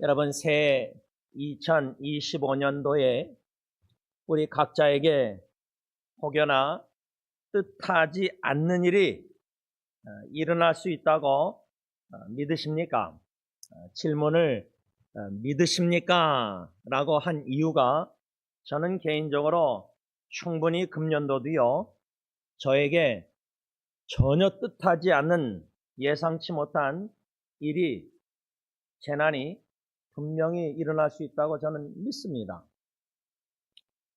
여러분, 새해 2025년도에 우리 각자에게 혹여나 뜻하지 않는 일이 일어날 수 있다고 믿으십니까? 질문을 믿으십니까? 라고 한 이유가 저는 개인적으로 충분히 금년도도요, 저에게 전혀 뜻하지 않는 예상치 못한 일이, 재난이 분명히 일어날 수 있다고 저는 믿습니다.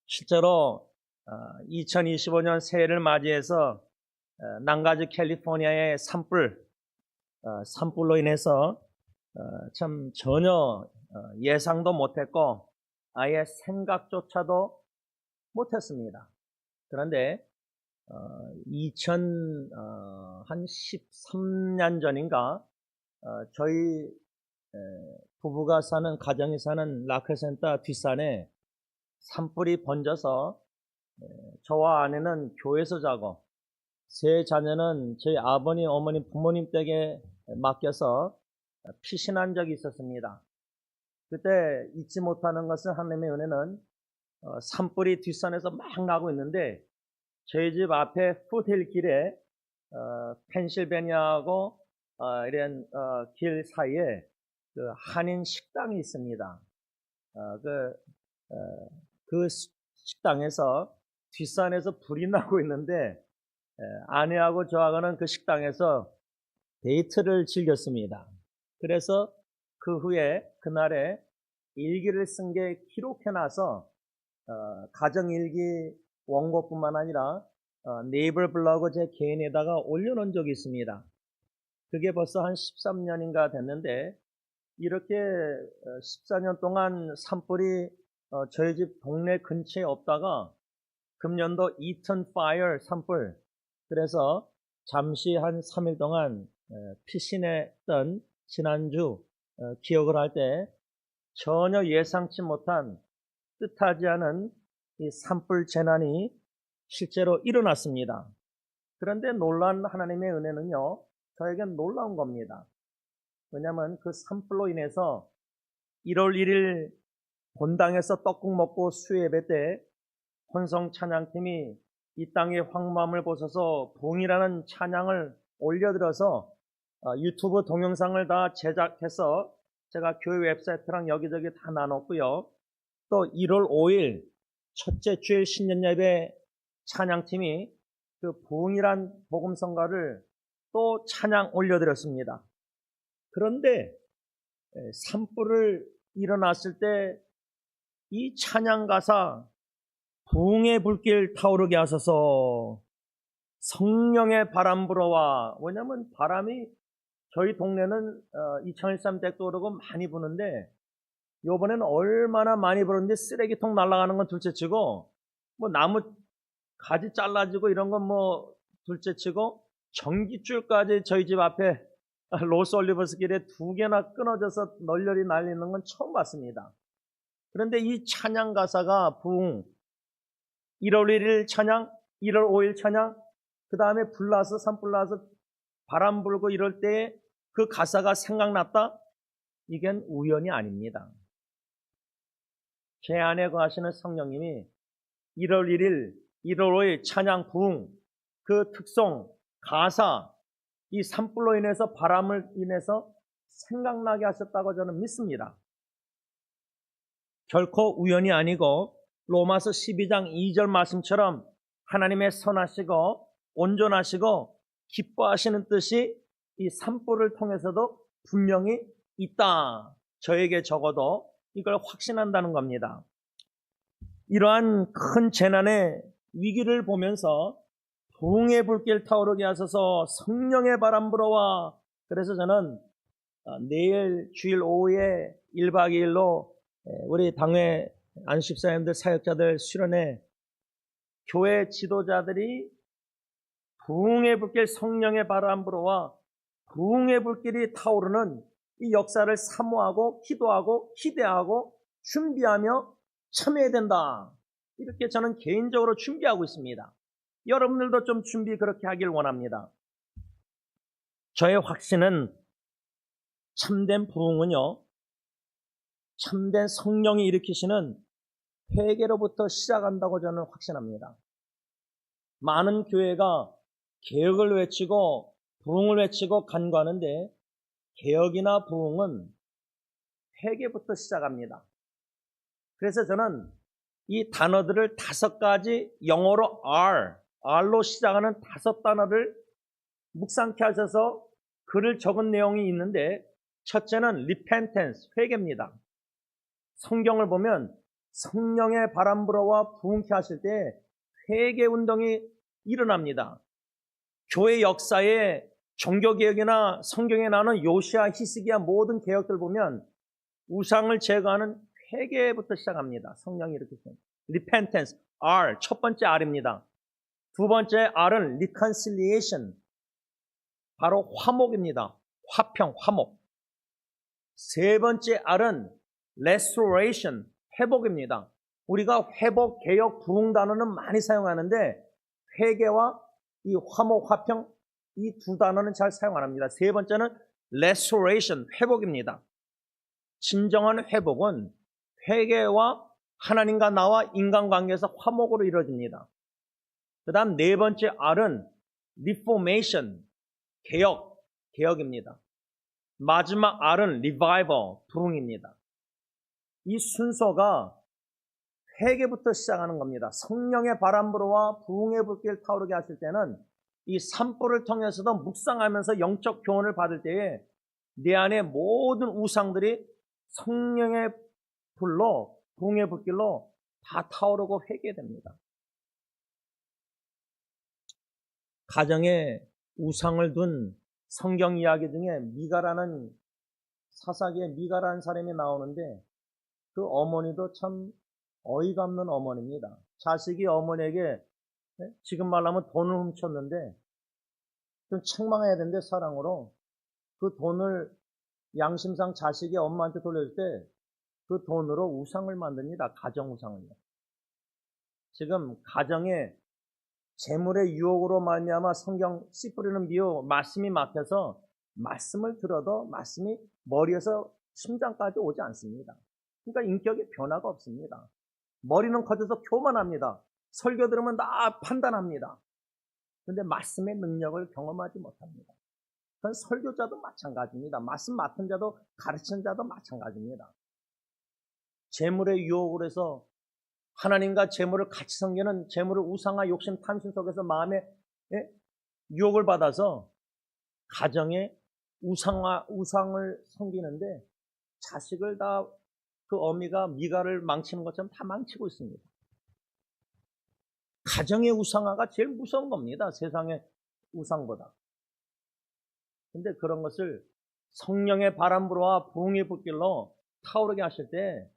실제로 2025년 새해를 맞이해서 남가주 캘리포니아의 산불로 인해서 참 전혀 예상도 못했고 아예 생각조차도 못했습니다. 그런데 2013년 전인가 저희 부부가 사는, 가정이 사는 라크센터 뒷산에 산불이 번져서 저와 아내는 교회에서 자고 세 자녀는 저희 아버님, 어머님, 부모님 댁에 맡겨서 피신한 적이 있었습니다. 그때 잊지 못하는 것은 하나님의 은혜는 산불이 뒷산에서 막 나고 있는데 저희 집 앞에 푸틀 길에 펜실베니아하고 이런 길 사이에 그 한인 식당이 있습니다. 그 식당에서 뒷산에서 불이 나고 있는데 아내하고 저하고는 그 식당에서 데이트를 즐겼습니다. 그래서 그 후에 그날에 일기를 쓴 게 기록해놔서 가정일기 원고뿐만 아니라 네이버 블로그 제 개인에다가 올려놓은 적이 있습니다. 그게 벌써 한 13년인가 됐는데 이렇게 14년 동안 산불이 저희 집 동네 근처에 없다가 금년도 이턴 파이어 산불, 그래서 잠시 한 3일 동안 피신했던 지난주 기억을 할 때 전혀 예상치 못한 뜻하지 않은 이 산불 재난이 실제로 일어났습니다. 그런데 놀란 하나님의 은혜는요, 저에겐 놀라운 겁니다. 왜냐하면 그 산불로 인해서 1월 1일 본당에서 떡국 먹고 수예배 때 혼성 찬양팀이 이 땅의 황무함을 보셔서 봉이라는 찬양을 올려드려서 유튜브 동영상을 다 제작해서 제가 교회 웹사이트랑 여기저기 다 나눴고요. 또 1월 5일 첫째 주일 신년 예배 찬양팀이 그 부흥이란 복음성가를 또 찬양 올려드렸습니다. 그런데 산불을 일어났을 때 이 찬양 가사, 부흥의 불길 타오르게 하소서, 성령의 바람 불어와. 왜냐하면 바람이 저희 동네는 2013 댁도 오르고 많이 부는데 요번에는 얼마나 많이 불었는데 쓰레기통 날아가는 건 둘째치고 뭐 나무 가지 잘라지고 이런 건 뭐 둘째치고 전깃줄까지 저희 집 앞에 로스 올리버스 길에 2개나 끊어져서 널널이 날리는 건 처음 봤습니다. 그런데 이 찬양 가사가 부흥, 1월 1일 찬양, 1월 5일 찬양, 그 다음에 불나서 산불 나서 바람 불고 이럴 때 그 가사가 생각났다? 이건 우연이 아닙니다. 제 안에 거하시는 성령님이 1월 1일, 1월 5일 찬양 부흥, 그 특성, 가사, 이 산불로 인해서 바람을 인해서 생각나게 하셨다고 저는 믿습니다. 결코 우연이 아니고 로마서 12장 2절 말씀처럼 하나님의 선하시고 온전하시고 기뻐하시는 뜻이 이 산불을 통해서도 분명히 있다. 저에게 적어도 이걸 확신한다는 겁니다. 이러한 큰 재난의 위기를 보면서 부흥의 불길 타오르게 하소서, 성령의 바람 불어와. 그래서 저는 내일 주일 오후에 1박 2일로 우리 당회 안식사님들, 사역자들 수련회 교회 지도자들이 부흥의 불길, 성령의 바람 불어와 부흥의 불길이 타오르는 이 역사를 사모하고 기도하고 기대하고 준비하며 참여해야 된다. 이렇게 저는 개인적으로 준비하고 있습니다. 여러분들도 좀 준비 그렇게 하길 원합니다. 저의 확신은 참된 부흥은요, 참된 성령이 일으키시는 회개로부터 시작한다고 저는 확신합니다. 많은 교회가 개혁을 외치고 부흥을 외치고 간구하는데 개혁이나 부흥은 회개부터 시작합니다. 그래서 저는 이 단어들을 5가지 영어로 R로 시작하는 5단어를 묵상케 하셔서 글을 적은 내용이 있는데 첫째는 repentance, 회개입니다. 성경을 보면 성령의 바람 불어와 부흥케 하실 때 회개 운동이 일어납니다. 교회 역사에 종교개혁이나 성경에 나오는 요시아, 히스기야 모든 개혁들 보면 우상을 제거하는 회개부터 시작합니다. 성령이 이렇게 repentance, R, 첫 번째 R입니다. 두 번째 R은 reconciliation, 바로 화목입니다. 화평, 화목. 세 번째 R은 restoration, 회복입니다. 우리가 회복, 개혁, 부흥 단어는 많이 사용하는데 회개와 이 화목, 화평 이 두 단어는 잘 사용 안 합니다. 세 번째는 restoration, 회복입니다. 진정한 회복은 회개와 하나님과 나와 인간관계에서 화목으로 이루어집니다. 그 다음 네 번째 R은 reformation, 개혁입니다. 마지막 R은 revival, 부흥입니다. 이 순서가 회개부터 시작하는 겁니다. 성령의 바람 불어와 부흥의 불길 타오르게 하실 때는 이 산불을 통해서도 묵상하면서 영적 교훈을 받을 때에 내 안에 모든 우상들이 성령의 불로 부흥의 불길로 다 타오르고 회개됩니다. 가정에 우상을 둔 성경 이야기 중에 미가라는 사사기에 미가라는 사람이 나오는데 그 어머니도 참 어이가 없는 어머니입니다. 자식이 어머니에게 지금 말하면 돈을 훔쳤는데 좀 책망해야 되는데 사랑으로 그 돈을 양심상 자식이 엄마한테 돌려줄 때 그 돈으로 우상을 만듭니다. 가정 우상을요. 지금 가정에 재물의 유혹으로 말미암아 성경 씨 뿌리는 비유 말씀이 막혀서 말씀을 들어도 말씀이 머리에서 심장까지 오지 않습니다. 그러니까 인격의 변화가 없습니다. 머리는 커져서 교만합니다. 설교 들으면 다 판단합니다. 그런데 말씀의 능력을 경험하지 못합니다. 그건 설교자도 마찬가지입니다. 말씀 맡은 자도 가르치는 자도 마찬가지입니다. 재물의 유혹을 해서 하나님과 재물을 같이 섬기는 재물을 우상과 욕심 탐심 속에서 마음에 유혹을 받아서 가정에 우상을 섬기는데 자식을 다 그 어미가 미가를 망치는 것처럼 다 망치고 있습니다. 가정의 우상화가 제일 무서운 겁니다. 세상의 우상보다. 근데 그런 것을 성령의 바람 불어와 부흥의 불길로 타오르게 하실 때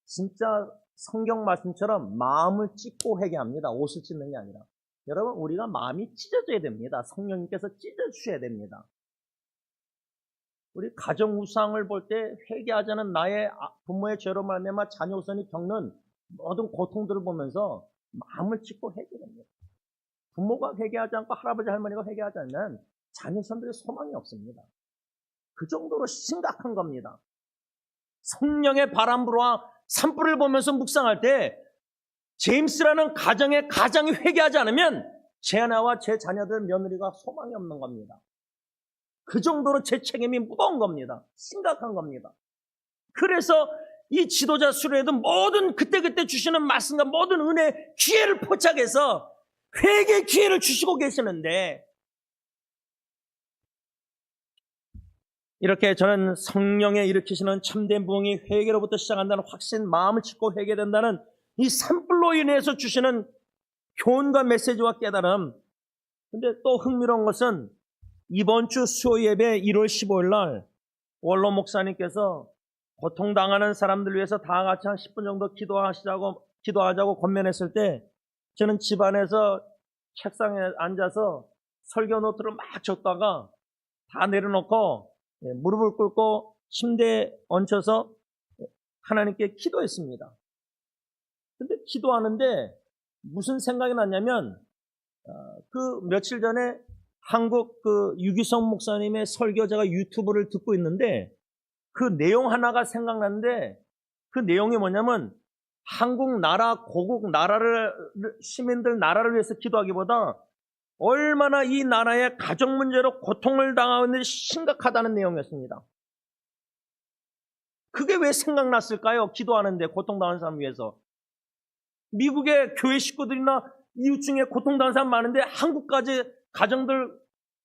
진짜 성경 말씀처럼 마음을 찢고 회개합니다. 옷을 찢는 게 아니라. 여러분 우리가 마음이 찢어져야 됩니다. 성령님께서 찢어주셔야 됩니다. 우리 가정 우상을 볼 때 회개하자는 나의 부모의 죄로 말미암아 자녀 우선이 겪는 모든 고통들을 보면서 마음을 찢고 회개합니다. 부모가 회개하지 않고 할아버지 할머니가 회개하지 않으면 자녀 우선들의 소망이 없습니다. 그 정도로 심각한 겁니다. 성령의 바람 불어와 산불을 보면서 묵상할 때 제임스라는 가장이 회개하지 않으면 제 아내와 제 자녀들 며느리가 소망이 없는 겁니다. 그 정도로 제 책임이 무거운 겁니다. 심각한 겁니다. 그래서 이 지도자 수련회도 모든 그때그때 주시는 말씀과 모든 은혜, 기회를 포착해서 회개 기회를 주시고 계시는데 이렇게 저는 성령에 일으키시는 참된 부흥이 회개로부터 시작한다는 확신, 마음을 찢고 회개된다는 이 산불로 인해서 주시는 교훈과 메시지와 깨달음. 근데 또 흥미로운 것은 이번 주 수요 예배 1월 15일 날 원로 목사님께서 고통당하는 사람들 위해서 다 같이 한 10분 정도 기도하자고 권면했을 때 저는 집안에서 책상에 앉아서 설교 노트를 막 적다가 다 내려놓고 무릎을 꿇고 침대에 얹혀서 하나님께 기도했습니다. 근데 기도하는데 무슨 생각이 났냐면 그 며칠 전에 한국 그 유기성 목사님의 설교 제가 유튜브를 듣고 있는데 그 내용 하나가 생각났는데 그 내용이 뭐냐면 한국 나라, 고국 나라를, 시민들 나라를 위해서 기도하기보다 얼마나 이 나라의 가정 문제로 고통을 당하고 있는지 심각하다는 내용이었습니다. 그게 왜 생각났을까요? 기도하는데 고통당하는 사람 위해서. 미국의 교회 식구들이나 이웃 중에 고통당하는 사람 많은데 한국까지 가정들,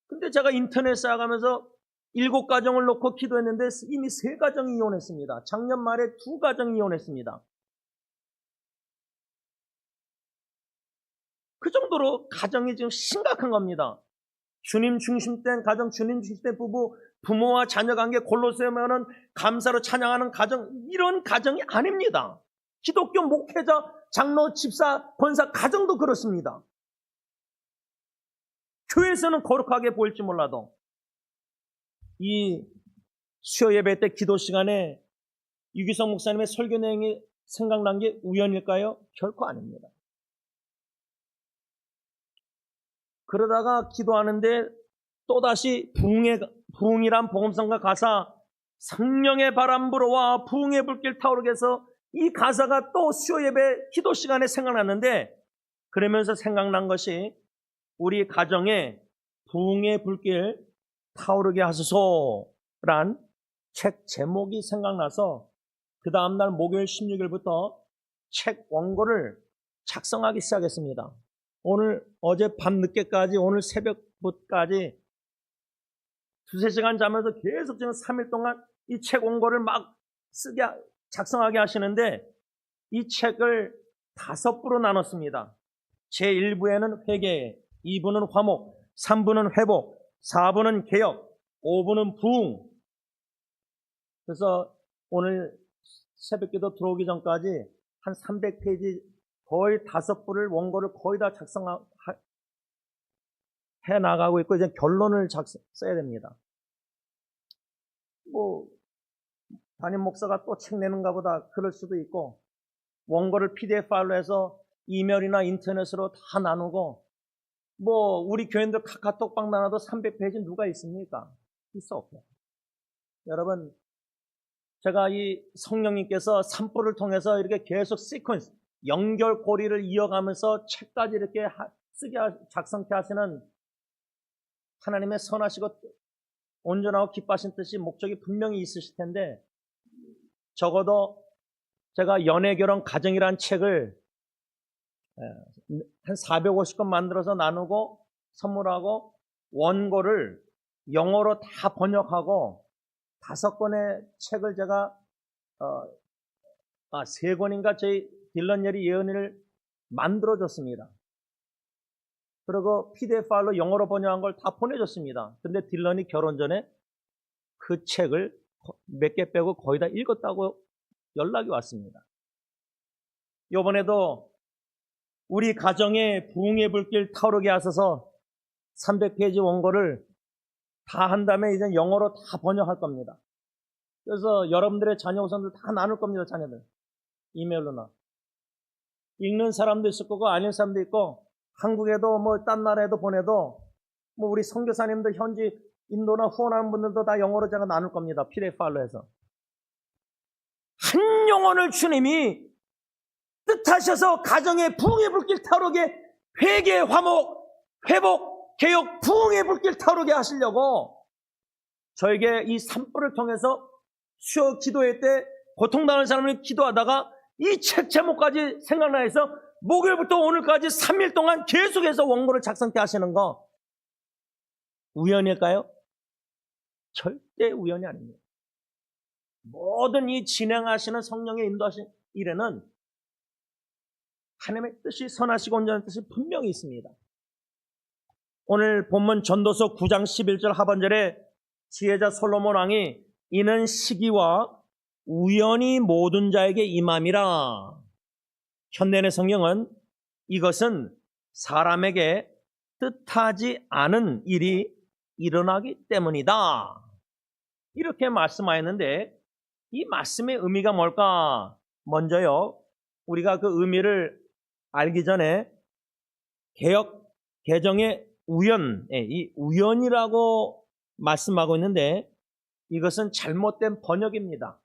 근데 제가 인터넷 쌓아가면서 7가정을 놓고 기도했는데 이미 3가정이 이혼했습니다. 작년 말에 2가정이 이혼했습니다. 그 정도로 가정이 지금 심각한 겁니다. 주님 중심된 가정, 주님 중심된 부부, 부모와 자녀 관계 골로 세우면은 감사로 찬양하는 가정, 이런 가정이 아닙니다. 기독교 목회자, 장로, 집사, 권사 가정도 그렇습니다. 교회에서는 거룩하게 보일지 몰라도 이 수요 예배 때 기도 시간에 유기성 목사님의 설교 내용이 생각난 게 우연일까요? 결코 아닙니다. 그러다가 기도하는데 또다시 부흥이란 복음성가 가사 성령의 바람 불어와 부흥의 불길 타오르게 해서 이 가사가 또 수요 예배 기도 시간에 생각났는데 그러면서 생각난 것이 우리 가정에 부흥의 불길 타오르게 하소서란 책 제목이 생각나서 그 다음날 목요일 16일부터 책 원고를 작성하기 시작했습니다. 어제 밤 늦게까지 오늘 새벽부터까지 2-3시간 자면서 계속 지금 3일 동안 이 책 원고를 막 작성하게 하시는데 이 책을 5부로 나눴습니다. 제1부에는 회개, 2부는 화목, 3부는 회복, 4부는 개혁, 5부는 부흥. 그래서 오늘 새벽기도 들어오기 전까지 한 300페이지 거의 5부를 원고를 거의 다 작성해 나가고 있고 이제 결론을 써야 됩니다. 담임 목사가 또 책 내는가 보다 그럴 수도 있고 원고를 PDF 파일로 해서 이메일이나 인터넷으로 다 나누고 우리 교인들 카카오톡방 나눠도 300페이지 누가 있습니까? 있어 없어요. 여러분 제가 이 성령님께서 산불을 통해서 이렇게 계속 시퀀스 연결고리를 이어가면서 책까지 이렇게 작성케 하시는 하나님의 선하시고 온전하고 기뻐하신 뜻이 목적이 분명히 있으실 텐데 적어도 제가 연애, 결혼, 가정이라는 책을 한 450권 만들어서 나누고 선물하고 원고를 영어로 다 번역하고 5권의 책을 제가 3권인가 저희 딜런 예리 예언을 만들어줬습니다. 그리고 PDF 파일로 영어로 번역한 걸 다 보내줬습니다. 근데 딜런이 결혼 전에 그 책을 몇 개 빼고 거의 다 읽었다고 연락이 왔습니다. 이번에도 우리 가정에 부흥의 불길 타오르게 하셔서 300페이지 원고를 다 한 다음에 이제 영어로 다 번역할 겁니다. 그래서 여러분들의 자녀 우선들 다 나눌 겁니다. 자녀들 이메일로나 읽는 사람도 있을 거고 아닌 사람도 있고 한국에도 딴 나라에도 보내도 우리 선교사님들 현지 인도나 후원하는 분들도 다 영어로 제가 나눌 겁니다. PDF 파일로 해서 한 영혼을 주님이 뜻하셔서 가정의 부흥의 불길 타오르게 회개, 화목, 회복, 개혁, 부흥의 불길 타오르게 하시려고 저에게 이 산불을 통해서 수요 기도회 때 고통당하는 사람을 기도하다가 이 책 제목까지 생각나서 목요일부터 오늘까지 3일 동안 계속해서 원고를 작성케 하시는 거 우연일까요? 절대 우연이 아닙니다. 모든 이 진행하시는 성령의 인도하신 일에는 하나님의 뜻이 선하시고 온전한 뜻이 분명히 있습니다. 오늘 본문 전도서 9장 11절 하반절에 지혜자 솔로몬 왕이 이는 시기와 우연히 모든 자에게 임함이라. 현대의 성경은 이것은 사람에게 뜻하지 않은 일이 일어나기 때문이다. 이렇게 말씀하였는데 이 말씀의 의미가 뭘까? 먼저요, 우리가 그 의미를 알기 전에 개정의 우연, 이 우연이라고 말씀하고 있는데 이것은 잘못된 번역입니다.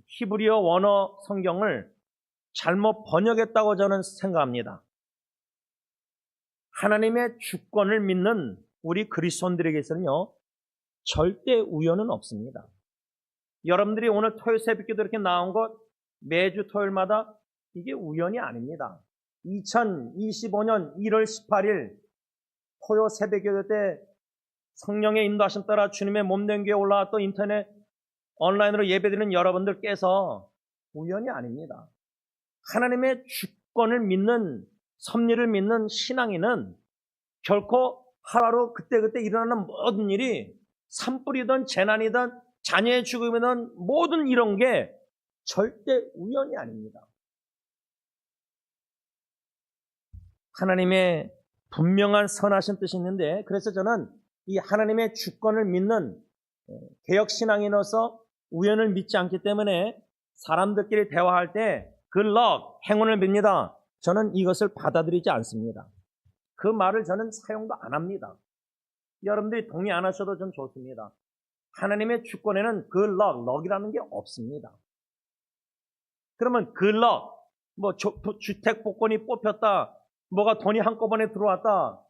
히브리어 원어 성경을 잘못 번역했다고 저는 생각합니다. 하나님의 주권을 믿는 우리 그리스도인들에게서는요, 절대 우연은 없습니다. 여러분들이 오늘 토요일 새벽기도 이렇게 나온 것 매주 토요일마다 이게 우연이 아닙니다. 2025년 1월 18일 토요 새벽기도 때 성령의 인도하심 따라 주님의 몸된 교회에 올라와 또 인터넷 온라인으로 예배드리는 여러분들께서 우연이 아닙니다. 하나님의 주권을 믿는, 섭리를 믿는 신앙인은 결코 하루하루 그때그때 일어나는 모든 일이 산불이든 재난이든 자녀의 죽음이든 모든 이런 게 절대 우연이 아닙니다. 하나님의 분명한 선하신 뜻이 있는데, 그래서 저는 이 하나님의 주권을 믿는 개혁신앙인으로서 우연을 믿지 않기 때문에 사람들끼리 대화할 때 good luck, 행운을 빕니다. 저는 이것을 받아들이지 않습니다. 그 말을 저는 사용도 안 합니다. 여러분들이 동의 안 하셔도 좀 좋습니다. 하나님의 주권에는 good luck, 럭이라는 게 없습니다. 그러면 good luck, 뭐 주택 복권이 뽑혔다, 뭐가 돈이 한꺼번에 들어왔다,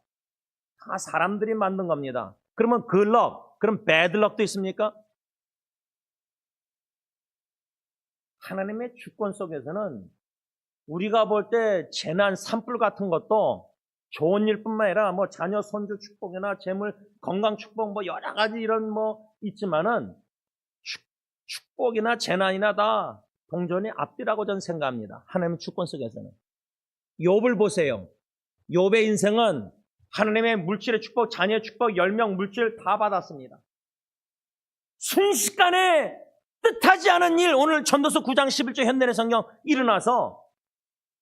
다 사람들이 만든 겁니다. 그러면 good luck, 그럼 bad luck도 있습니까? 하나님의 주권 속에서는 우리가 볼 때 재난, 산불 같은 것도 좋은 일뿐만 아니라 뭐 자녀, 손주 축복이나 재물, 건강 축복 뭐 여러 가지 이런 뭐 있지만은 축복이나 재난이나 다 동전이 앞뒤라고 저는 생각합니다. 하나님의 주권 속에서는. 욥을 보세요. 욥의 인생은 하나님의 물질의 축복, 자녀의 축복, 열명 물질 다 받았습니다. 순식간에 뜻하지 않은 일, 오늘 전도서 9장 11절 현대의 성경 일어나서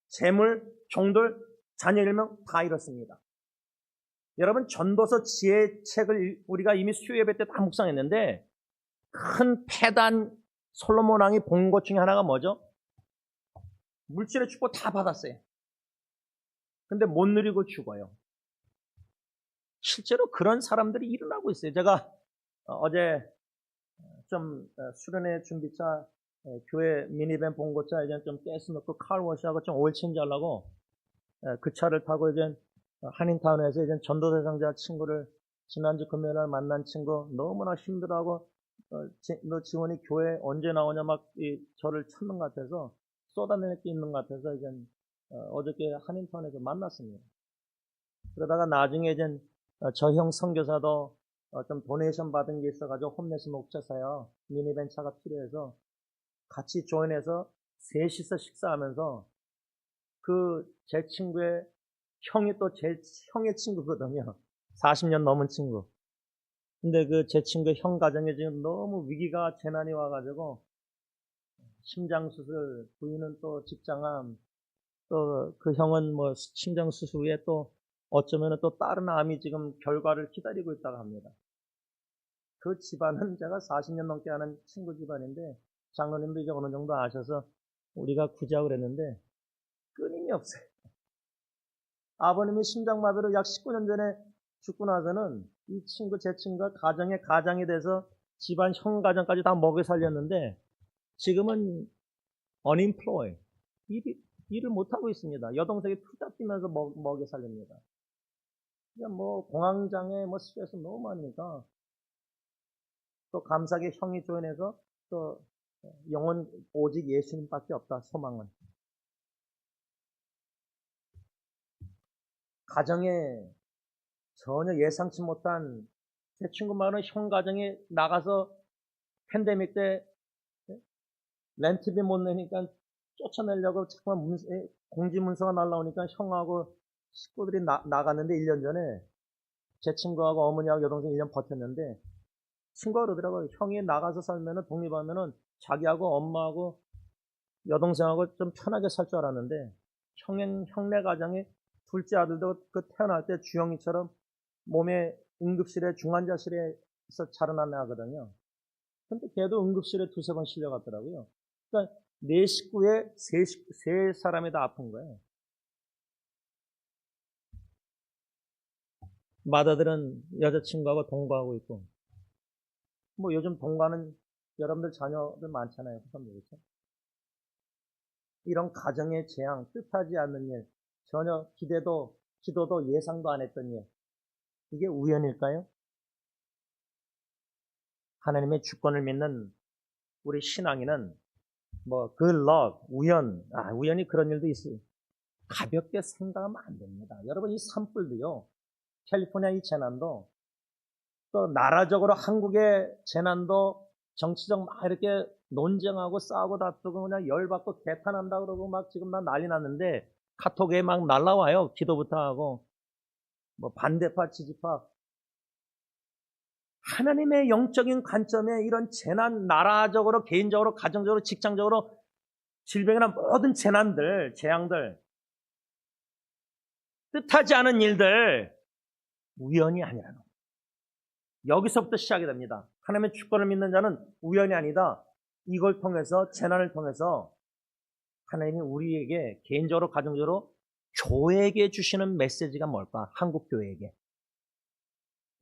재물, 종들, 자녀 일명 다 잃었습니다. 여러분, 전도서 지혜책을 우리가 이미 수요 예배 때 다 묵상했는데 큰 패단 솔로몬 왕이 본 것 중에 하나가 뭐죠? 물질의 축복 다 받았어요. 근데 못 누리고 죽어요. 실제로 그런 사람들이 일어나고 있어요. 제가 어제 좀 수련회 준비차, 교회 미니밴 봉고차 이제 좀 가스 넣고 칼워시하고 좀 오일 체인지 하려고 그 차를 타고 이제 한인타운에서 이제 전도 대상자 친구를 지난주 금요일날 만난 친구 너무나 힘들어하고 너 지원이 교회 언제 나오냐 막 저를 찾는 것 같아서 쏟아낼 게 있는 것 같아서 이제 어저께 한인타운에서 만났습니다. 그러다가 나중에 이제 저 형 선교사도 좀 도네이션 받은 게 있어가지고 홈레스 목차사요 미니밴 차가 필요해서 같이 조인해서 셋이서 식사하면서 그 제 친구의 형이 또 제 형의 친구거든요. 40년 넘은 친구. 근데 그 제 친구의 형 가정에 지금 너무 위기가 재난이 와가지고 심장 수술, 부인은 또 직장암, 또 그 형은 뭐 심장 수술 후에 또 어쩌면은 또 다른 암이 지금 결과를 기다리고 있다고 합니다. 그 집안은 제가 40년 넘게 아는 친구 집안인데 장로님도 이제 어느 정도 아셔서 우리가 구제하고 그랬는데 끊임이 없어요. 아버님이 심장마비로 약 19년 전에 죽고 나서는 이 친구, 제 친구가 가장이 돼서 집안 형 가정까지 다 먹여 살렸는데 지금은 unemployed, 일을 못하고 있습니다. 여동생이 투잡 뛰면서 먹여 살립니다. 그러니까 뭐 공황장애, 뭐 스트레스 너무 많으니까 또 감사하게 형이 조인해서 또 영혼 오직 예수님밖에 없다 소망은. 가정에 전혀 예상치 못한 제 친구 말은 형 가정에 나가서 팬데믹 때 렌트비 못 내니까 쫓아내려고 자꾸만 공지 문서가 날라오니까 형하고 식구들이 나갔는데 1년 전에 제 친구하고 어머니하고 여동생 1년 버텼는데 친구가 그러더라고요. 형이 나가서 살면은 독립하면은 자기하고 엄마하고 여동생하고 좀 편하게 살 줄 알았는데 형네 가정에 둘째 아들도 그 태어날 때 주영이처럼 몸에 응급실에 중환자실에서 자라난 애거든요. 근데 걔도 응급실에 두세 번 실려갔더라고요. 그러니까 네 식구에 세 사람이 다 아픈 거예요. 맏아들은 여자친구하고 동거하고 있고 뭐 요즘 동거는 여러분들 자녀들 많잖아요. 후손들. 그렇죠? 이런 가정의 재앙, 뜻하지 않는 일, 전혀 기도도 예상도 안 했던 일. 이게 우연일까요? 하나님의 주권을 믿는 우리 신앙인은 good luck, 우연히 그런 일도 있어요. 가볍게 생각하면 안 됩니다. 여러분, 이 산불도요, 캘리포니아 이 재난도, 또 나라적으로 한국의 재난도 정치적 막 이렇게 논쟁하고 싸우고 다투고 그냥 열받고 개탄한다 그러고 막 지금 난 난리 났는데 카톡에 막 날라와요. 기도부터 하고. 뭐 반대파, 지지파. 하나님의 영적인 관점에 이런 재난, 나라적으로, 개인적으로, 가정적으로, 직장적으로 질병이나 모든 재난들, 재앙들, 뜻하지 않은 일들, 우연이 아니라는 거예요. 여기서부터 시작이 됩니다. 하나님의 주권을 믿는 자는 우연이 아니다. 이걸 통해서, 재난을 통해서 하나님이 우리에게 개인적으로, 가정적으로, 교회에게 주시는 메시지가 뭘까? 한국 교회에게.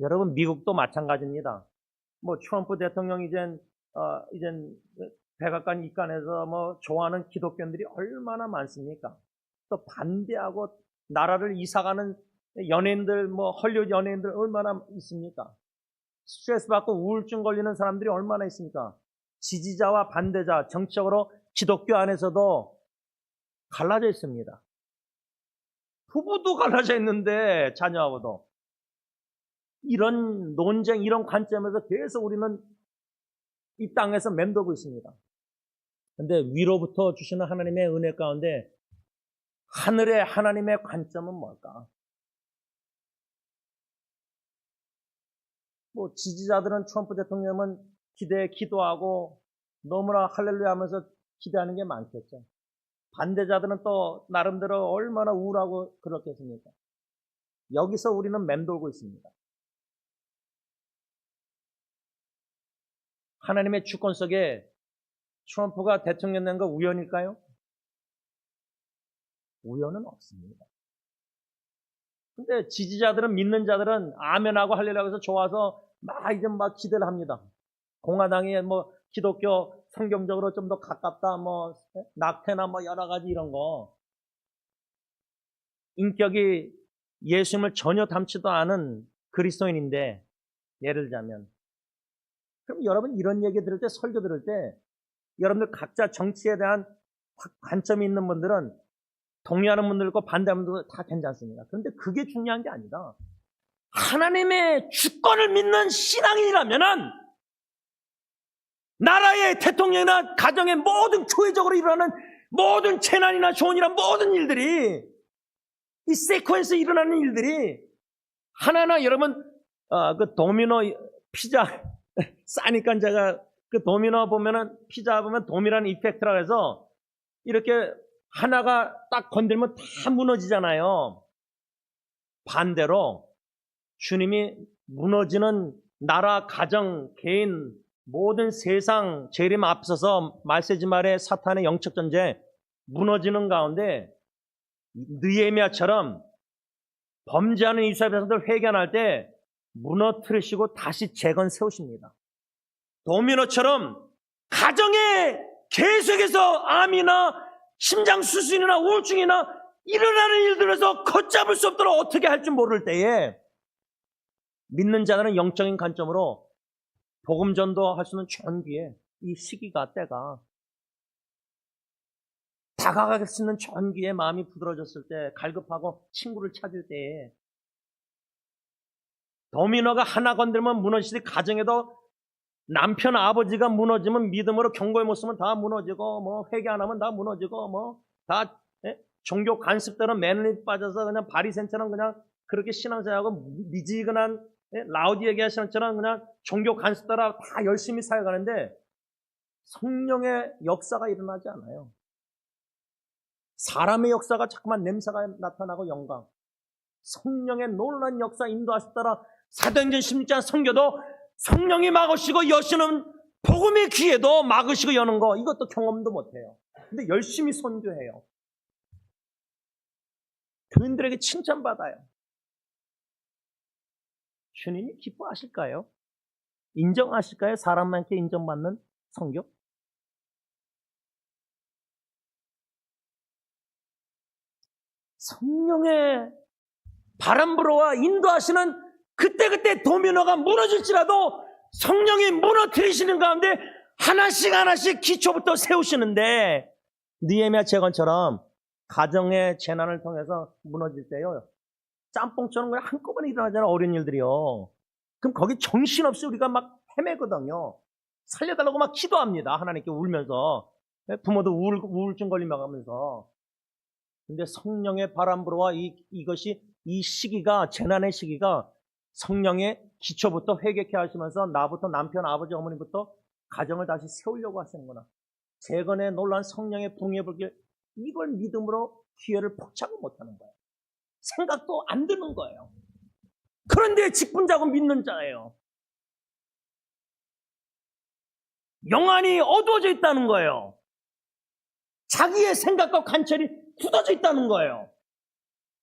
여러분, 미국도 마찬가지입니다. 뭐 트럼프 대통령 이젠 백악관 입관해서 좋아하는 기독교인들이 얼마나 많습니까? 또 반대하고 나라를 이사가는 연예인들, 헐리우드 연예인들 얼마나 있습니까? 스트레스 받고 우울증 걸리는 사람들이 얼마나 있습니까? 지지자와 반대자, 정치적으로 기독교 안에서도 갈라져 있습니다. 부부도 갈라져 있는데 자녀하고도. 이런 논쟁, 이런 관점에서 계속 우리는 이 땅에서 맴돌고 있습니다. 그런데 위로부터 주시는 하나님의 은혜 가운데 하늘의 하나님의 관점은 뭘까? 지지자들은 트럼프 대통령은 기도하고 너무나 할렐루야 하면서 기대하는 게 많겠죠. 반대자들은 또 나름대로 얼마나 우울하고 그렇겠습니까? 여기서 우리는 맴돌고 있습니다. 하나님의 주권 속에 트럼프가 대통령 된 거 우연일까요? 우연은 없습니다. 근데 지지자들은, 믿는 자들은 아멘하고 할렐루야 해서 좋아서 이제 기대를 합니다. 공화당이 기독교 성경적으로 좀 더 가깝다, 낙태나 여러 가지 이런 거. 인격이 예수님을 전혀 닮지도 않은 그리스도인인데, 예를 들자면. 그럼 여러분 이런 얘기 들을 때, 설교 들을 때, 여러분들 각자 정치에 대한 관점이 있는 분들은 동의하는 분들 있고 반대하는 분들 다 괜찮습니다. 그런데 그게 중요한 게 아니라 하나님의 주권을 믿는 신앙인이라면은 나라의 대통령이나 가정의 모든 교회적으로 일어나는 모든 재난이나 좋은 일이나 모든 일들이 이 세퀀스에 일어나는 일들이 하나하나 여러분 그 도미노 피자 싸니까 제가 그 도미노 보면은 피자 보면 도미라는 이펙트라고 해서 이렇게 하나가 딱 건들면 다 무너지잖아요. 반대로 주님이 무너지는 나라, 가정, 개인, 모든 세상 재림 앞서서 말세지 말에 사탄의 영적 전쟁 무너지는 가운데 느헤미야처럼 범죄하는 이스라엘 백성들 회개할 때 무너뜨리시고 다시 재건 세우십니다. 도미노처럼 가정에 계속해서 암이나 심장 수술이나 우울증이나 일어나는 일들에서 걷잡을 수 없도록 어떻게 할 줄 모를 때에 믿는 자들은 영적인 관점으로 복음 전도할 수 있는 좋은 기회, 이 시기가 때가 다가갈 수 있는 좋은 기회, 마음이 부드러졌을 때, 갈급하고 친구를 찾을 때에 도미노가 하나 건들면 무너지듯이 가정에도 남편 아버지가 무너지면 믿음으로 경고의 모습은 다 무너지고 회개 안 하면 다 무너지고 다 종교 관습대로 매너리 빠져서 그냥 바리새인처럼 그냥 그렇게 신앙생활하고 미지근한 라우디에게 신앙처럼 그냥 종교 관습대로 다 열심히 살아가는데 성령의 역사가 일어나지 않아요. 사람의 역사가 자꾸만 냄새가 나타나고 영광, 성령의 놀라운 역사 인도하시 따라 사도행전 16장 선교도 성령이 막으시고 여시는 복음의 귀에도 막으시고 여는 거 이것도 경험도 못해요. 근데 열심히 선교해요. 교인들에게 칭찬받아요. 주님이 기뻐하실까요? 인정하실까요? 사람한테 인정받는 성경? 성령의 바람 불어와 인도하시는 그때그때 도미노가 무너질지라도 성령이 무너뜨리시는 가운데 하나씩 하나씩 기초부터 세우시는데, 느헤미야 재건처럼 가정의 재난을 통해서 무너질 때요, 짬뽕처럼 그냥 한꺼번에 일어나잖아요. 어려운 일들이요. 그럼 거기 정신없이 우리가 막 헤매거든요. 살려달라고 막 기도합니다. 하나님께 울면서. 부모도 우울증 걸리며 가면서. 근데 성령의 바람 불어와 이것이 이 시기가, 재난의 시기가 성령의 기초부터 회개케 하시면서 나부터, 남편, 아버지, 어머니부터 가정을 다시 세우려고 하시는구나. 재건의 놀라운 성령의 붕의 불길, 이걸 믿음으로 기회를 포착을 못하는 거예요. 생각도 안 드는 거예요. 그런데 직분자고 믿는 자예요. 영안이 어두워져 있다는 거예요. 자기의 생각과 관철이 굳어져 있다는 거예요.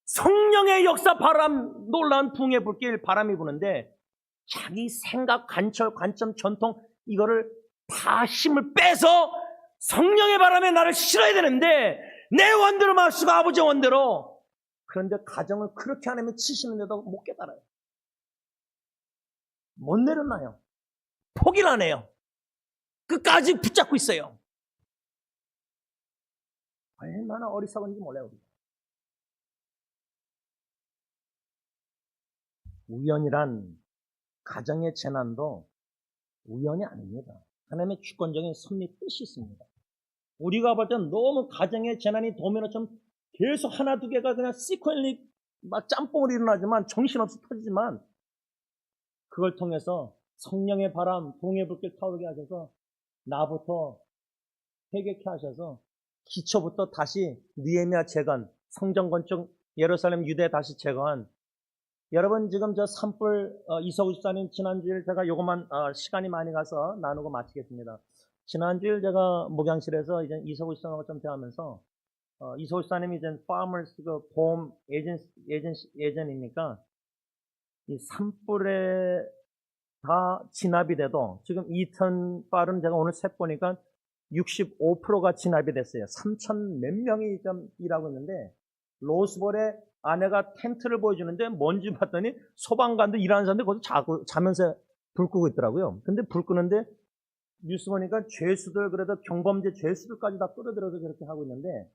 성령의 역사, 바람, 놀라운 붕의 불길, 바람이 부는데 자기 생각, 관철, 관점, 전통, 이거를 다 힘을 빼서 성령의 바람에 나를 실어야 되는데, 내 원대로 마시고 아버지 원대로. 그런데 가정을 그렇게 하려면 치시는데도 못 깨달아요. 못 내려놔요. 포기를 안 해요. 끝까지 붙잡고 있어요. 얼마나 어리석은지 몰라요. 우리. 우연이란, 가정의 재난도 우연이 아닙니다. 하나님의 주권적인 섭리 뜻이 있습니다. 우리가 볼 때는 너무 가정의 재난이 도미노처럼 계속 하나 두 개가 그냥 시퀀리 막 짬뽕으로 일어나지만, 정신없이 터지지만, 그걸 통해서 성령의 바람, 붕의 불길 타오르게 하셔서 나부터 회개케 하셔서 기초부터 다시 느헤미야 재건, 성전 건축, 예루살렘 유대 다시 재건. 여러분, 지금 저 산불, 이석우 집사님 지난주일 제가 요것만 시간이 많이 가서 나누고 마치겠습니다. 지난주일 제가 목양실에서 이제 이석우 집사님하고 좀 대하면서, 이석우 집사님이 이제 farmers 보험 예전이니까 이 산불에 다 진압이 돼도, 지금 2턴 발은 제가 오늘 세 보니까 65%가 진압이 됐어요. 3천 몇 명이 좀 일하고 있는데, 로스볼에 아내가 텐트를 보여주는데 뭔지 봤더니 소방관도 일하는 사람들 거기서 자면서 불 끄고 있더라고요. 근데 불 끄는데 뉴스 보니까 죄수들, 그래도 경범죄 죄수들까지 다 끌어들여서 그렇게 하고 있는데,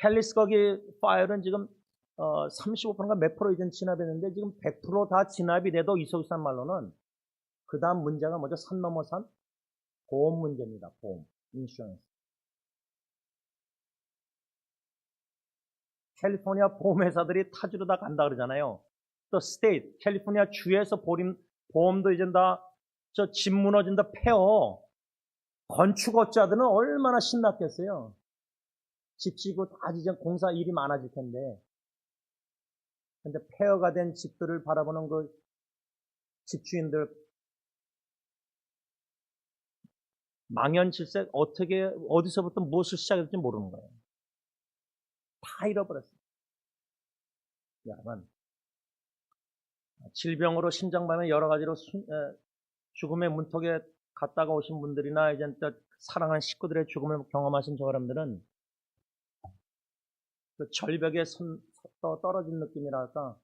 팰리스 거기 파이어는 지금 35%가 몇 프로 이전 진압했는데, 지금 100% 다 진압이 돼도 이소기산 말로는 그 다음 문제가 뭐죠? 산 넘어 산? 보험 문제입니다. 보험, 인슈런스. 캘리포니아 보험회사들이 타주로 다 간다 그러잖아요. 또 스테이트, 캘리포니아 주에서 보험도 이제 다 저 집 무너진다 폐허. 건축업자들은 얼마나 신났겠어요. 집 지고 다 이제 공사 일이 많아질 텐데. 근데 폐허가 된 집들을 바라보는 그 집주인들, 망연칠색, 어떻게 어디서부터 무엇을 시작해야 될지 모르는 거예요. 다 잃어버렸어요. 여러분, 질병으로 심장마비 여러 가지로 죽음의 문턱에 갔다가 오신 분들이나 이제 또 사랑하는 식구들의 죽음을 경험하신 저 사람들은 그 절벽에 떨어진 느낌이랄까,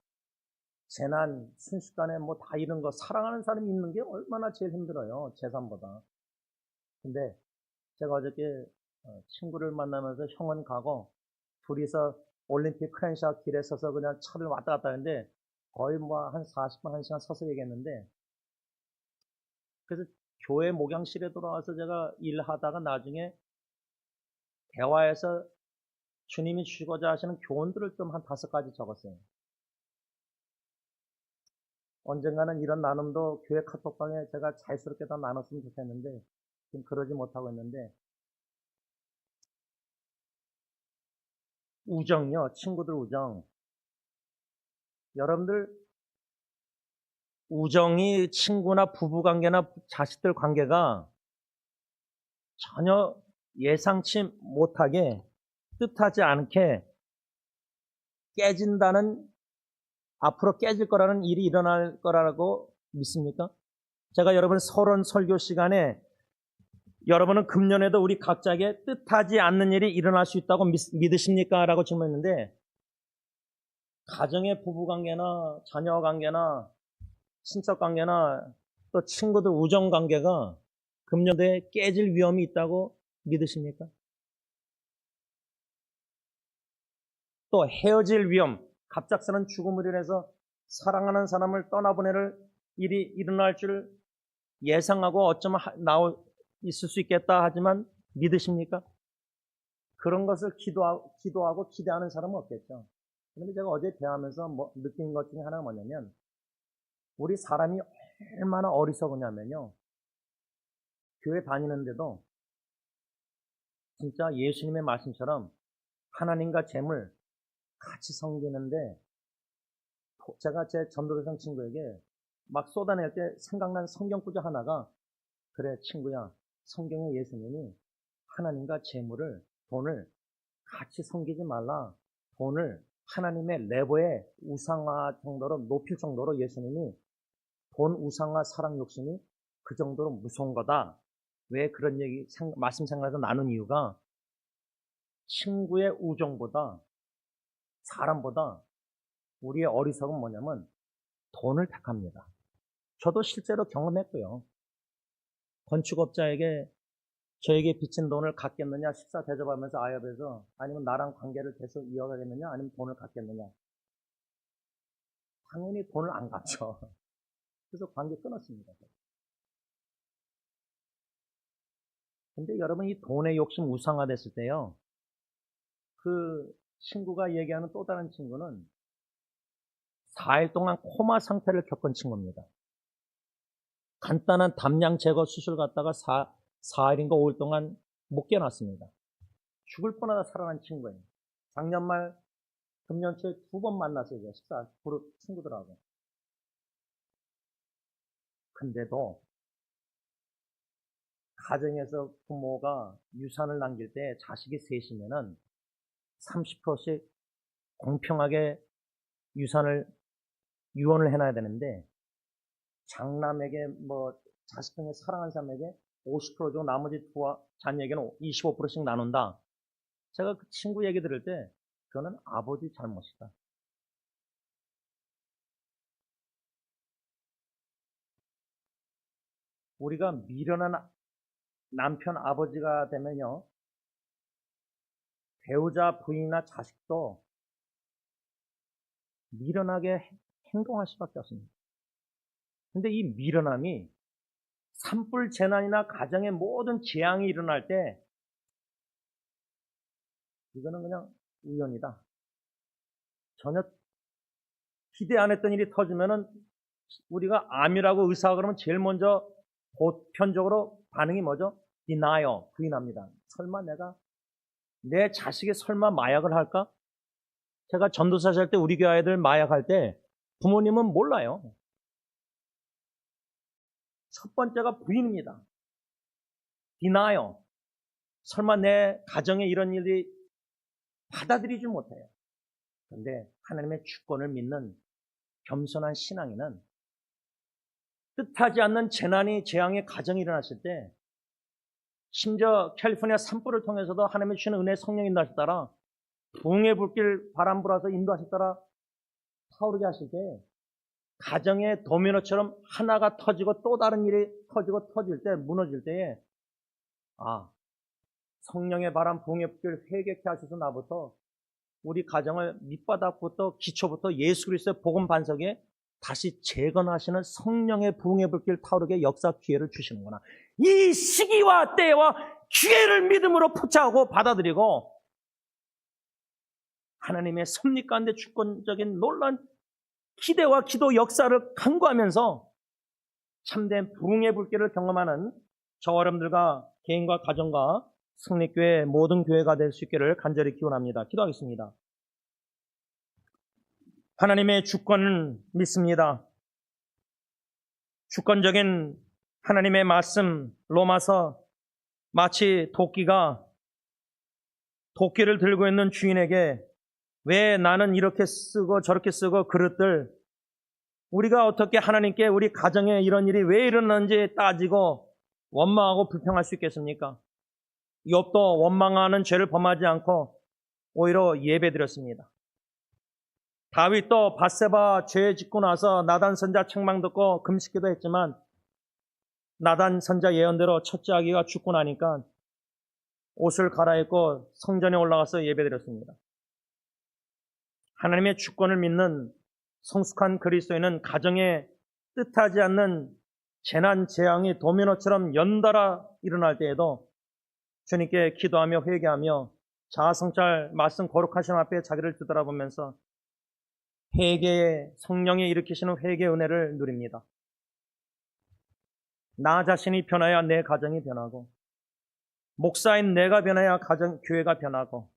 재난, 순식간에 뭐 다 잃은 거, 사랑하는 사람이 있는 게 얼마나 제일 힘들어요, 재산보다. 근데 제가 어저께 친구를 만나면서 형은 가고 둘이서 올림픽 크랜샤 길에 서서 그냥 차를 왔다 갔다 하는데 거의 뭐 한 40분, 1시간 서서 얘기했는데, 그래서 교회 목양실에 돌아와서 제가 일하다가 나중에 대화에서 주님이 주시고자 하시는 교훈들을 좀 한 5가지 적었어요. 언젠가는 이런 나눔도 교회 카톡방에 제가 자유스럽게 다 나눴으면 좋겠는데 지금 그러지 못하고 있는데, 우정요, 친구들 우정. 여러분들 우정이 친구나 부부관계나 자식들 관계가 전혀 예상치 못하게, 뜻하지 않게 깨진다는, 앞으로 깨질 거라는 일이 일어날 거라고 믿습니까? 제가 여러분 서론 설교 시간에 여러분은 금년에도 우리 각자에게 뜻하지 않는 일이 일어날 수 있다고 믿으십니까? 라고 질문했는데, 가정의 부부관계나 자녀관계나 친척관계나 또 친구들 우정관계가 금년도에 깨질 위험이 있다고 믿으십니까? 또 헤어질 위험, 갑작스런 죽음으로 인해서 사랑하는 사람을 떠나보낼 일이 일어날 줄 예상하고 어쩌면 있을 수 있겠다 하지만 믿으십니까? 그런 것을 기도하고 기대하는 사람은 없겠죠. 그런데 제가 어제 대화하면서 느낀 것 중에 하나가 뭐냐면, 우리 사람이 얼마나 어리석으냐면요, 교회 다니는데도 진짜 예수님의 말씀처럼 하나님과 재물 같이 섬기는데, 제가 제 전도대상 친구에게 막 쏟아낼 때 생각난 성경 구절 하나가, 그래 친구야, 성경의 예수님이 하나님과 재물을, 돈을 같이 섬기지 말라, 돈을 하나님의 레버의 우상화 정도로 높일 정도로 예수님이 돈 우상화 사랑 욕심이 그 정도로 무서운 거다. 왜 그런 말씀 생각해서 나눈 이유가, 친구의 우정보다, 사람보다 우리의 어리석은 뭐냐면 돈을 택합니다. 저도 실제로 경험했고요. 건축업자에게 저에게 빚진 돈을 갚겠느냐, 식사 대접하면서 아협해서, 아니면 나랑 관계를 계속 이어가겠느냐, 아니면 돈을 갚겠느냐. 당연히 돈을 안 갚죠. 그래서 관계 끊었습니다. 근데 여러분, 이 돈의 욕심 우상화됐을 때요, 그 친구가 얘기하는 또 다른 친구는 4일 동안 코마 상태를 겪은 친구입니다. 간단한 담양 제거 수술 갔다가 4일인가 5일 동안 못 깨어났습니다. 죽을 뻔하다 살아난 친구예요. 작년 말, 금년 초에 2번 만났어요. 식사 그룹 친구들하고. 근데도 가정에서 부모가 유산을 남길 때 자식이 셋이면은 30%씩 공평하게 유언을 해놔야 되는데, 장남에게 자식 중에 사랑하는 사람에게 50% 주고 나머지 자녀에게는 25%씩 나눈다. 제가 그 친구 얘기 들을 때, 그거는 아버지 잘못이다. 우리가 미련한 남편 아버지가 되면요, 배우자 부인이나 자식도 미련하게 행동할 수밖에 없습니다. 근데 이 미련함이 산불 재난이나 가정의 모든 재앙이 일어날 때, 이거는 그냥 우연이다. 전혀 기대 안 했던 일이 터지면은 우리가 암이라고 의사가 그러면 제일 먼저 보편적으로 반응이 뭐죠? denial, 부인합니다. 설마 내 자식이 설마 마약을 할까? 제가 전도사실 할 때 우리 교회 아이들 마약할 때 부모님은 몰라요. 첫 번째가 부인입니다. denial. 설마 내 가정에 이런 일이 받아들이지 못해요. 그런데 하나님의 주권을 믿는 겸손한 신앙인은 뜻하지 않는 재앙의 가정이 일어났을 때, 심지어 캘리포니아 산불을 통해서도 하나님의 주시는 은혜의 성령 인도하시 따라 붕의 불길 바람 불어서 인도하시 따라 타오르게 하실 때, 가정의 도미노처럼 하나가 터지고 또 다른 일이 터질 때, 무너질 때에, 성령의 바람 붕의 불길 회개케 하셔서 나부터 우리 가정을 밑바닥부터 기초부터 예수 그리스도의 복음 반석에 다시 재건하시는 성령의 부흥의 불길 타오르게 역사 기회를 주시는구나. 이 시기와 때와 기회를 믿음으로 포착하고 받아들이고, 하나님의 섭리 가운데 주권적인 놀라운 기대와 기도 역사를 간구하면서 참된 부흥의 불길을 경험하는 저와 여러분들과 개인과 가정과 승리교회 모든 교회가 될 수 있기를 간절히 기원합니다. 기도하겠습니다. 하나님의 주권을 믿습니다. 주권적인 하나님의 말씀, 로마서, 마치 도끼를 들고 있는 주인에게 왜 나는 이렇게 쓰고 저렇게 쓰고 그릇들 우리가 어떻게 하나님께 우리 가정에 이런 일이 왜 일어났는지 따지고 원망하고 불평할 수 있겠습니까? 욥도 원망하는 죄를 범하지 않고 오히려 예배드렸습니다. 다윗도 밧세바 죄 짓고 나서 나단 선자 책망 듣고 금식기도 했지만 나단 선자 예언대로 첫째 아기가 죽고 나니까 옷을 갈아입고 성전에 올라가서 예배드렸습니다. 하나님의 주권을 믿는 성숙한 그리스도인은 가정에 뜻하지 않는 재난, 재앙이 도미노처럼 연달아 일어날 때에도 주님께 기도하며 회개하며 자아성찰 말씀 거룩하신 앞에 자기를 뒤돌아보면서 회개의 성령이 일으키시는 회개의 은혜를 누립니다. 나 자신이 변해야 내 가정이 변하고 목사인 내가 변해야 교회가 변하고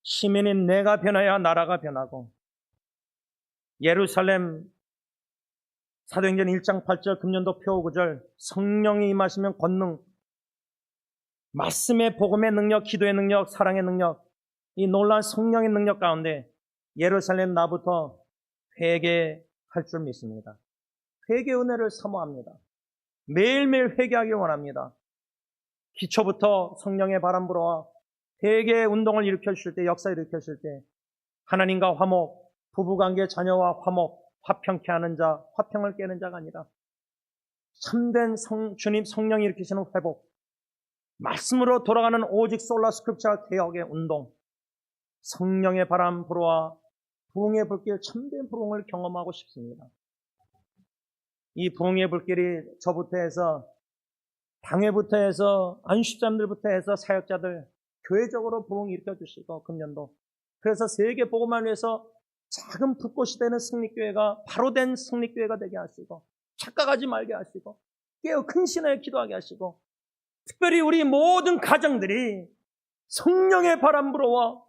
시민인 내가 변해야 나라가 변하고 예루살렘 사도행전 1장 8절 금년도 표 9절 성령이 임하시면 권능 말씀의 복음의 능력, 기도의 능력, 사랑의 능력 이 놀라운 성령의 능력 가운데 예루살렘 나부터 회개할 줄 믿습니다. 회개 은혜를 사모합니다. 매일매일 회개하기 원합니다. 기초부터 성령의 바람 불어와 회개의 운동을 일으켜주실 때, 역사 일으켜주실 때 하나님과 화목, 부부관계 자녀와 화목, 화평케 하는 자, 화평을 깨는 자가 아니라 참된 주님 성령이 일으키시는 회복, 말씀으로 돌아가는 오직 솔라 스크립처 개혁의 운동, 성령의 바람 불어와 부흥의 불길, 참된 부흥을 경험하고 싶습니다. 이 부흥의 불길이 저부터 해서 당회부터 해서 안식자들부터 해서 사역자들 교회적으로 부흥 일으켜주시고 금년도 그래서 세계 복음을 위해서 작은 불꽃이 되는 승리교회가 바로 된 승리교회가 되게 하시고 착각하지 말게 하시고 깨어 근신하여 기도하게 하시고 특별히 우리 모든 가정들이 성령의 바람 불어와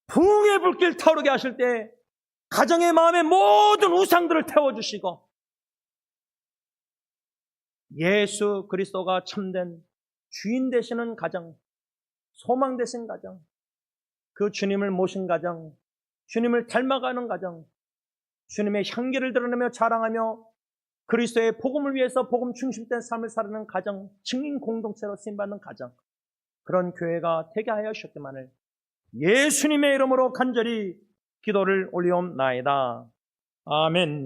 부흥의 불길 타오르게 하실 때 가정의 마음의 모든 우상들을 태워주시고 예수 그리스도가 참된 주인 되시는 가정, 소망 되신 가정, 그 주님을 모신 가정, 주님을 닮아가는 가정, 주님의 향기를 드러내며 자랑하며 그리스도의 복음을 위해서 복음 중심된 삶을 살아가는 가정, 증인 공동체로 쓰임받는 가정, 그런 교회가 되게 하여 주셨기만을 예수님의 이름으로 간절히 기도를 올리옵나이다. 아멘.